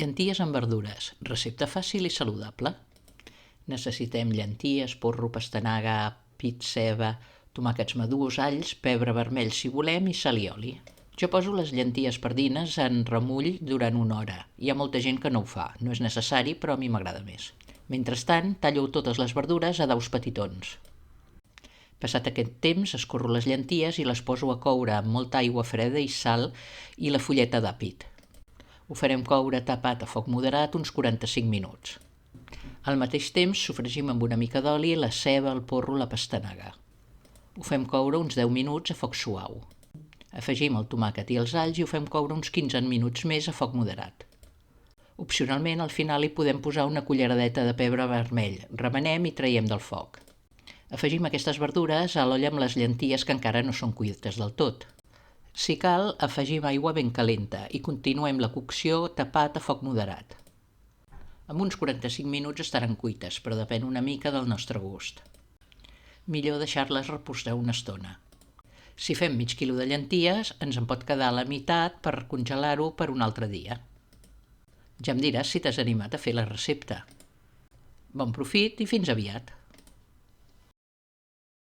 Llenties amb verdures, recepta fàcil i saludable. Necessitem llenties, porro, pastanaga, pit, ceba, tomàquets madurs, alls, pebre vermell si volem i sal i oli. Jo poso les llenties pardines en remull durant 1 hora. Hi ha molta gent que no ho fa, no és necessari, però a mi m'agrada més. Mentrestant, tallo totes les verdures a daus petitons. Passat aquest temps, escorro les llenties i les poso a coure amb molta aigua freda i sal i la fulleta d'àpid. Ho farem coure tapat a foc moderat uns 45 minuts. Al mateix temps sofregim amb una mica d'oli la ceba, el porro, la pastanaga. Ho fem coure uns 10 minuts a foc suau. Afegim el tomàquet i els alls i ho fem coure uns 15 minuts més a foc moderat. Opcionalment, al final hi podem posar una culleradeta de pebre vermell, remenem i traiem del foc. Afegim aquestes verdures a l'olla amb les llenties que encara no són cuites del tot. Si cal, afegim aigua ben calenta i continuem la cocció tapat a foc moderat. En uns 45 minuts estaran cuites, però depèn una mica del nostre gust. Millor deixar-les reposar una estona. Si fem mig quilo de llenties, ens en pot quedar la meitat per congelar-ho per un altre dia. Ja em diràs si t'has animat a fer la recepta. Bon profit i fins aviat!